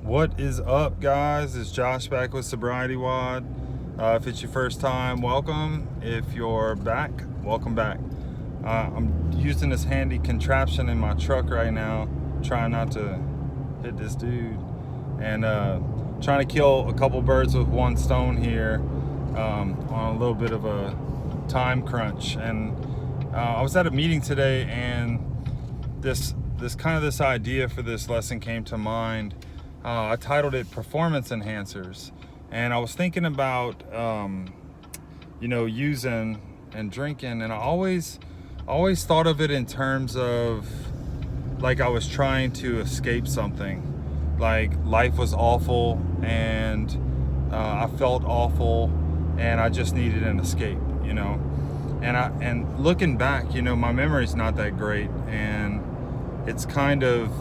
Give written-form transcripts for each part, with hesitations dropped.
What is up, guys? It's Josh back with SobrietyWoD. If it's your first time, welcome. If you're back, welcome back. I'm using this handy contraption in my truck right now, trying not to hit this dude, and trying to kill a couple birds with one stone here on a little bit of a time crunch. And I was at a meeting today, and this idea for this lesson came to mind. I titled it Performance Enhancers, and I was thinking about using and drinking, and I always thought of it in terms of like I was trying to escape something, like life was awful and I felt awful and I just needed an escape, and looking back, my memory's not that great, and it's kind of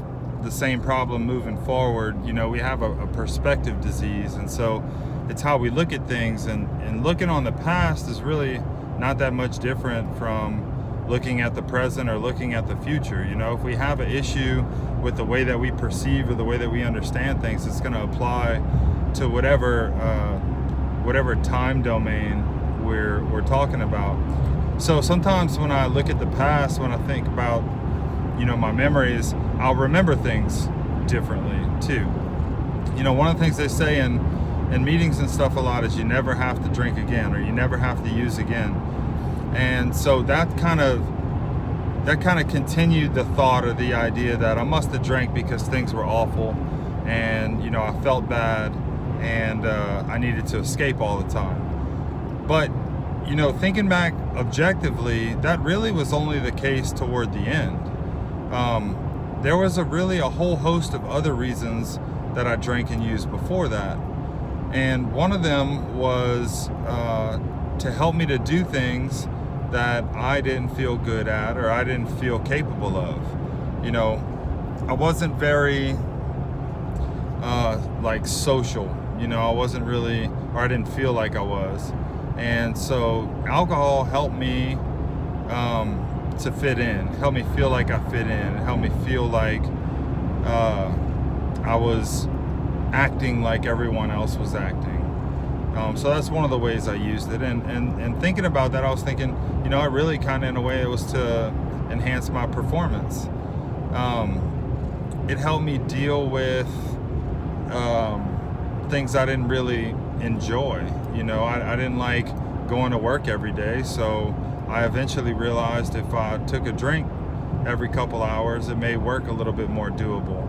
the same problem moving forward. We have a perspective disease, and so it's how we look at things, and looking on the past is really not that much different from looking at the present or looking at the future. If we have an issue with the way that we perceive or the way that we understand things, it's going to apply to whatever time domain we're talking about. So sometimes when I look at the past, when I think about my memories, I'll remember things differently too. One of the things they say in meetings and stuff a lot is you never have to drink again, or you never have to use again. And so that kind of continued the thought or the idea that I must have drank because things were awful, and I felt bad, and I needed to escape all the time. But thinking back objectively, that really was only the case toward the end. There was a whole host of other reasons that I drank and used before that. And one of them was to help me to do things that I didn't feel good at, or I didn't feel capable of. I wasn't very social. I wasn't really, or I didn't feel like I was. And so alcohol helped me to fit in, help me feel like I fit in, help me feel like I was acting like everyone else was acting. So that's one of the ways I used it. And thinking about that, I was thinking, I really kind of, in a way, it was to enhance my performance. It helped me deal with things I didn't really enjoy. I didn't like going to work every day, so I eventually realized if I took a drink every couple hours, it made work a little bit more doable.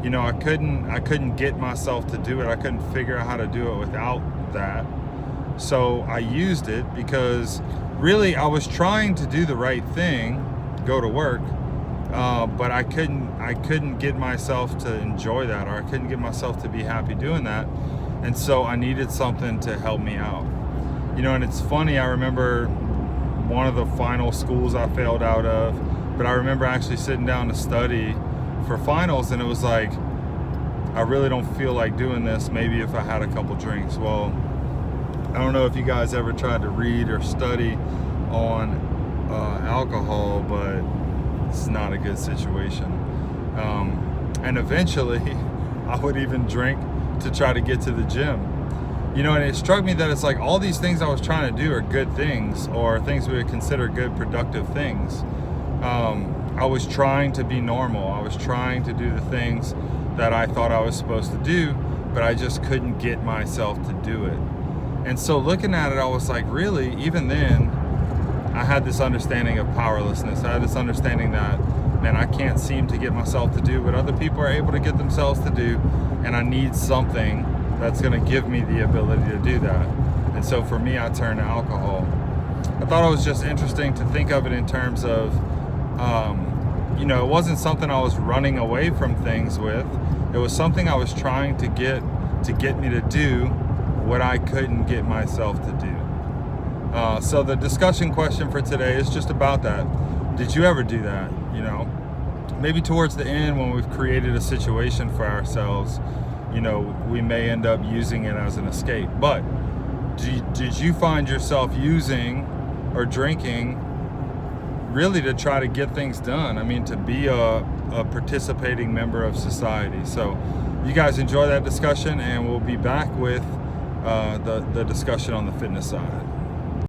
I couldn't get myself to do it. I couldn't figure out how to do it without that. So I used it because really I was trying to do the right thing, go to work, but I couldn't get myself to enjoy that, or I couldn't get myself to be happy doing that. And so I needed something to help me out. And it's funny, I remember one of the final schools I failed out of, but I remember actually sitting down to study for finals, and it was like, I really don't feel like doing this, maybe if I had a couple drinks. Well, I don't know if you guys ever tried to read or study on alcohol, but it's not a good situation. And eventually I would even drink to try to get to the gym. And it struck me that it's like all these things I was trying to do are good things, or things we would consider good, productive things. I was trying to be normal. I was trying to do the things that I thought I was supposed to do, but I just couldn't get myself to do it. And so looking at it, I was like, really, even then, I had this understanding of powerlessness. I had this understanding that, man, I can't seem to get myself to do what other people are able to get themselves to do, and I need something that's going to give me the ability to do that. And so for me, I turned to alcohol. I thought it was just interesting to think of it in terms of, it wasn't something I was running away from things with. It was something I was trying to get me to do what I couldn't get myself to do. So the discussion question for today is just about that. Did you ever do that? Maybe towards the end, when we've created a situation for ourselves, we may end up using it as an escape. But did you find yourself using or drinking really to try to get things done? I mean, to be a participating member of society. So you guys enjoy that discussion, and we'll be back with the discussion on the fitness side.